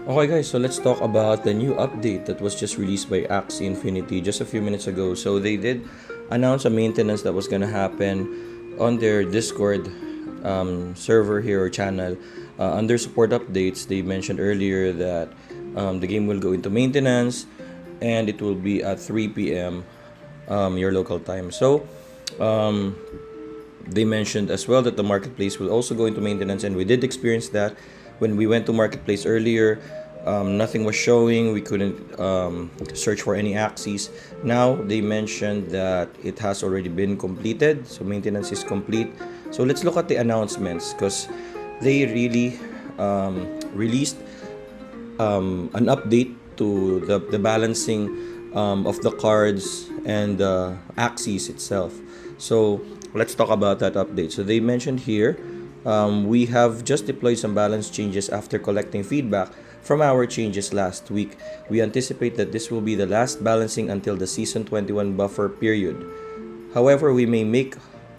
Okay guys, so let's talk about the new update that was just released by Axie Infinity just a few minutes ago. So they did announce a maintenance that was gonna happen on their Discord server here or channel. Under support updates, they mentioned earlier that the game will go into maintenance and it will be at 3 p.m. Your local time. So um, they mentioned as well that the marketplace will also go into maintenance, and we did experience that when we went to marketplace earlier. Nothing was showing. We couldn't search for any axes. Now they mentioned that it has already been completed, so maintenance is complete. So let's look at the announcements because they really released an update to the balancing of the cards and the axes itself. So let's talk about that update. So they mentioned here we have just deployed some balance changes after collecting feedback from our changes last week. We anticipate that this will be the last balancing until the Season 21 buffer period. However, we may make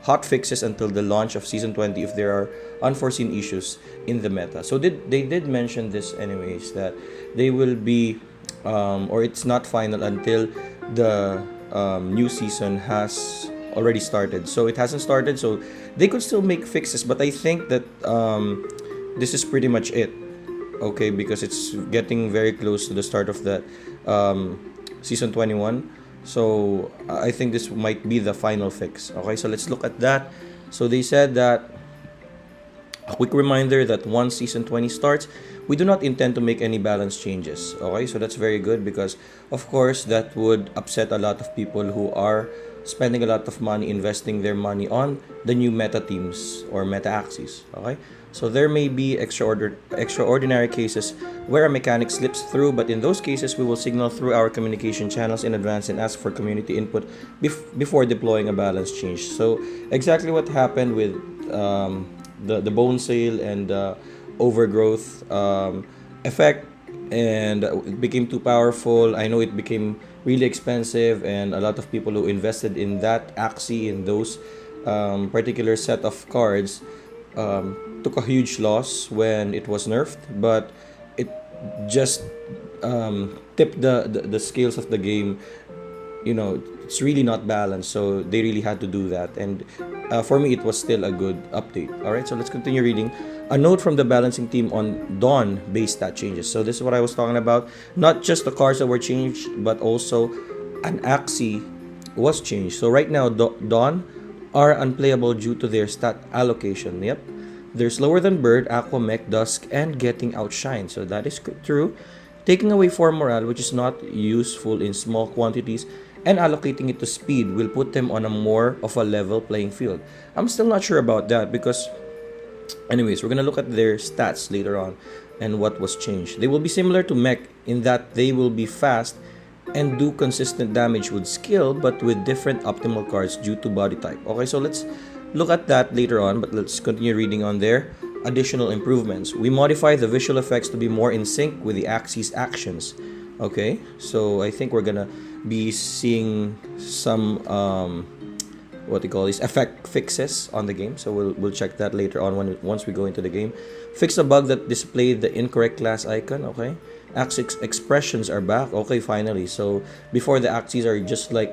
hot fixes until the launch of Season 20 if there are unforeseen issues in the meta. So they did mention this anyways, that they will be, or it's not final until the new season has already started. So it hasn't started, so they could still make fixes, but I think that this is pretty much it. Okay, because it's getting very close to the start of the season 21. So I think this might be the final fix. Okay, so let's look at that. So they said that a quick reminder that once season 20 starts, we do not intend to make any balance changes. Okay, so that's very good because, of course, that would upset a lot of people who are spending a lot of money investing their money on the new meta teams or meta axes. Okay, so there may be extraordinary cases where a mechanic slips through, but in those cases, we will signal through our communication channels in advance and ask for community input before deploying a balance change. So exactly what happened with the bone sale and overgrowth effect, and it became too powerful. I know it became really expensive, and a lot of people who invested in that axie in those particular set of cards took a huge loss when it was nerfed, but it just tipped the scales of the game. It's really not balanced, so they really had to do that. And for me, it was still a good update. All right, so let's continue reading. A note from the balancing team on Dawn base stat changes. So this is what I was talking about. Not just the cards that were changed, but also an axie was changed. So right now, Dawn are unplayable due to their stat allocation. Yep, they're slower than Bird, Aqua, Mech, Dusk, and getting outshined. So that is true. Taking away 4 morale, which is not useful in small quantities, and allocating it to speed will put them on a more of a level playing field. I'm still not sure about that because, anyways, we're gonna look at their stats later on and what was changed. They will be similar to Mech in that they will be fast and do consistent damage with skill, but with different optimal cards due to body type. Okay, so let's look at that later on, but let's continue reading on their additional improvements. We modify the visual effects to be more in sync with the axis actions. Okay, so I think we're gonna be seeing some what they call these effect fixes on the game. So we'll check that later on once we go into the game. Fix a bug that displayed the incorrect class icon. Okay, axis expressions are back. Okay, finally. So before, the axes are just like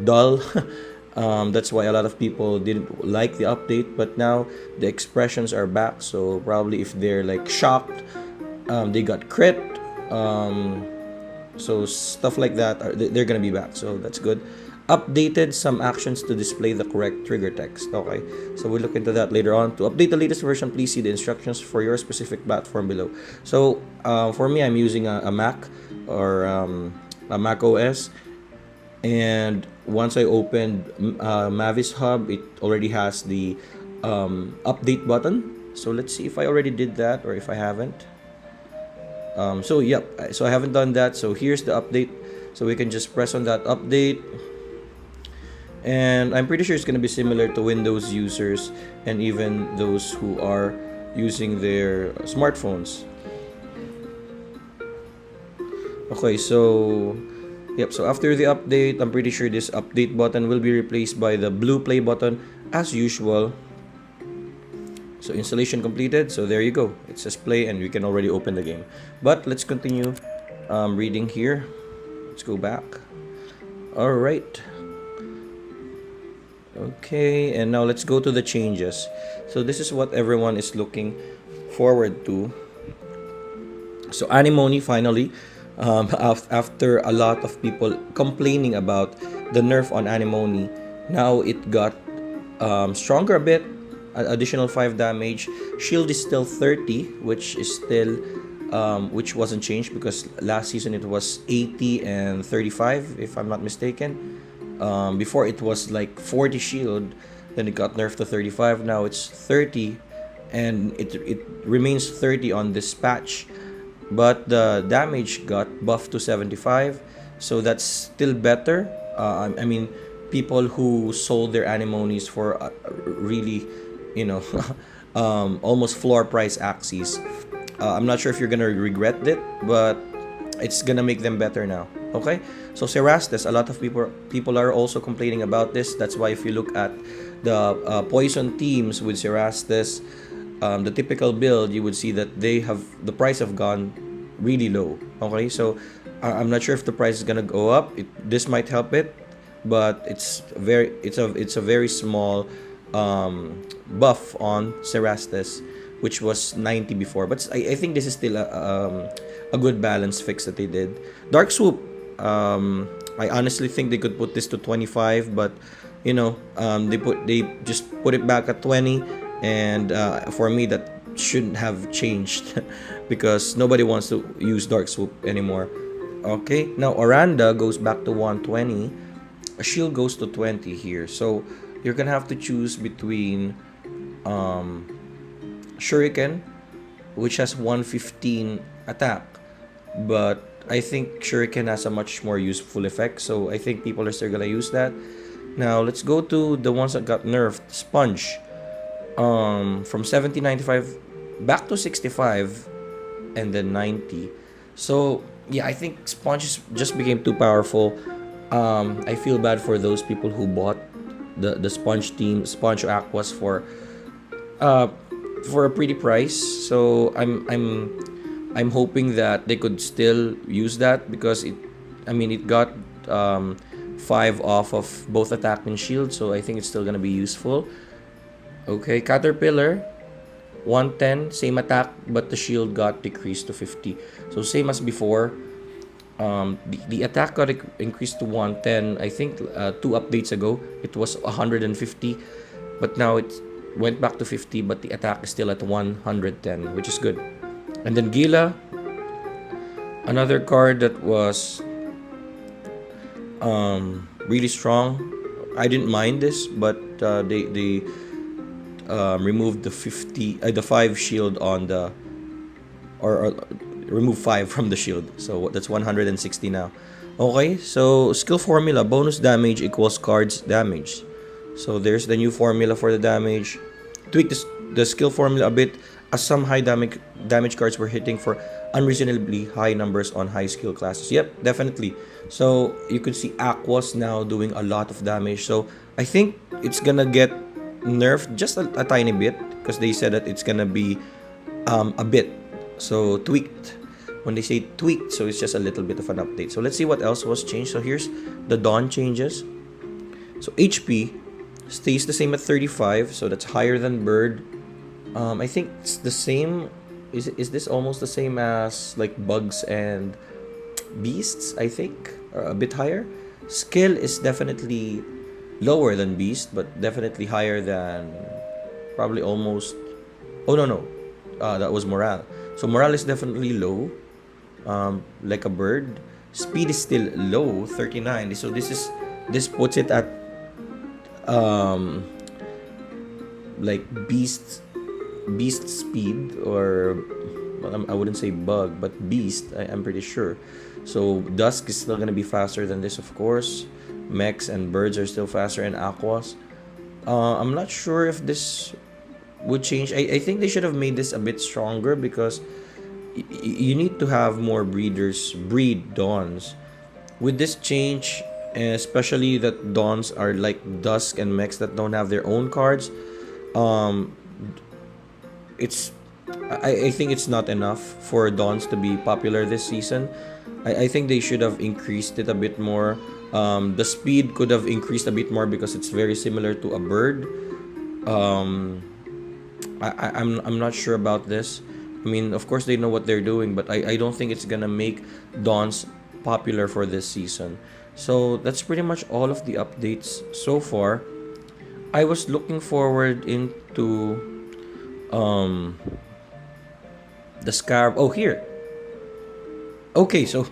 dull. That's why a lot of people didn't like the update, but now the expressions are back. So probably if they're like shocked, they got crit, so stuff like that they're gonna be back. So that's good. Updated some actions to display the correct trigger text. Okay, so we'll look into that later on. To update the latest version, please see the instructions for your specific platform below. So for me, I'm using a Mac or a Mac OS, and once I opened Mavis Hub, it already has the update button. So let's see if I already did that or if I haven't. So yep, so I haven't done that. So here's the update. So we can just press on that update, and I'm pretty sure it's going to be similar to Windows users and even those who are using their smartphones. Okay, so yep, so after the update, I'm pretty sure this update button will be replaced by the blue play button as usual. So installation completed. So there you go. It says play and we can already open the game. But let's continue reading here. Let's go back. All right. Okay, and now let's go to the changes. So this is what everyone is looking forward to. So Anemone finally, after a lot of people complaining about the nerf on Anemone, now it got stronger a bit, additional 5 damage. Shield is still 30, which is still which wasn't changed because last season it was 80 and 35 if I'm not mistaken. Before it was like 40 shield, then it got nerfed to 35. Now it's 30, and it remains 30 on this patch, but the damage got buffed to 75, so that's still better. I mean, people who sold their anemones for really, you know, almost floor price axies. I'm not sure if you're gonna regret it, but it's gonna make them better now. Okay, so Cerastes, a lot of people are also complaining about this. That's why if you look at the poison teams with Cerastes, the typical build, you would see that the price have gone really low. Okay, so I'm not sure if the price is gonna go up. This might help it, but it's a very small buff on Cerastes, which was 90 before. But I think this is still a good balance fix that they did. Dark Swoop, I honestly think they could put this to 25, but you know, they just put it back at 20, and for me that shouldn't have changed because nobody wants to use Dark Swoop anymore. Okay, now Oranda goes back to 120. A shield goes to 20 here, so you're gonna have to choose between Shuriken, which has 115 attack, but I think Shuriken has a much more useful effect, so I think people are still gonna use that. Now let's go to the ones that got nerfed. Sponge, from 70-95 back to 65, and then 90. So yeah, I think Sponge just became too powerful. I feel bad for those people who bought the Sponge team, Sponge Aquas for a pretty price. So I'm hoping that they could still use that because it got 5 off of both attack and shield, so I think it's still gonna be useful. Okay, Caterpillar, 110, same attack, but the shield got decreased to 50. So same as before. The attack got increased to 110. I think 2 updates ago it was 150, but now it went back to 50, but the attack is still at 110, which is good. And then Gila, another card that was really strong. I didn't mind this, but they removed the 5 shield on the or remove 5 from the shield, so that's 160 now. Okay, so skill formula, bonus damage equals cards damage. So there's the new formula for the damage. Tweak the skill formula a bit, as some high damage cards were hitting for unreasonably high numbers on high skill classes. Yep, definitely. So you could see Aquas now doing a lot of damage. So I think it's gonna get nerfed just a tiny bit because they said that it's gonna be a bit. So tweaked. When they say tweaked, so it's just a little bit of an update. So let's see what else was changed. So here's the Dawn changes. So HP stays the same at 35, so that's higher than Bird. I think it's the same. Is this almost the same as like Bugs and Beasts? I think, or a bit higher. Skill is definitely lower than Beast, but definitely higher than probably almost. Oh no, that was Morale. So Morale is definitely low, like a Bird. Speed is still low, 39. So this puts it at like beast speed, or I wouldn't say bug, but beast. I'm pretty sure. So dusk is still gonna be faster than this, of course. Mechs and birds are still faster, and aquas. I'm not sure if this would change. I think they should have made this a bit stronger because you need to have more breeders breed dawns. With this change, especially that dawns are like dusk and mechs that don't have their own cards, it's I think it's not enough for Dons to be popular this season. I think they should have increased it a bit more. The speed could have increased a bit more because it's very similar to a bird. Um, I'm not sure about this. I mean, of course they know what they're doing, but I don't think it's gonna make Dons popular for this season. So that's pretty much all of the updates so far. I was looking forward into um the scarab. Oh, here. Okay, so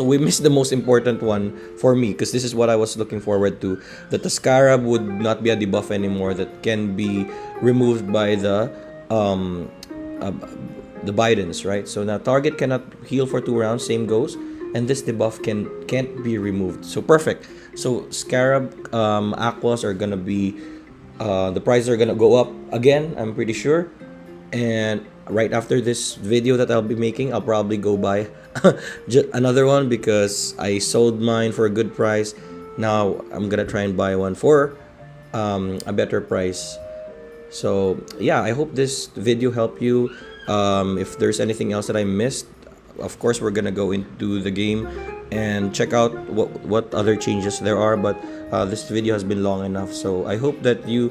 we missed the most important one for me because this is what I was looking forward to. That the scarab would not be a debuff anymore. That can be removed by uh, the binance, right? So now target cannot heal for 2 rounds. Same goes, and this debuff can't be removed. So perfect. So scarab aquas are gonna be the prices are gonna go up again. I'm pretty sure. And right after this video that I'll be making, I'll probably go buy another one because I sold mine for a good price. Now I'm gonna try and buy one for a better price. So yeah, I hope this video helped you. If there's anything else that I missed, of course we're gonna go into the game and check out what other changes there are. But this video has been long enough, so I hope that you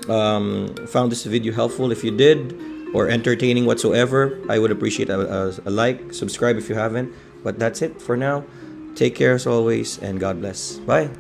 found this video helpful. If you did, or entertaining whatsoever, I would appreciate a like, subscribe if you haven't. But that's it for now. Take care as always, and God bless. Bye.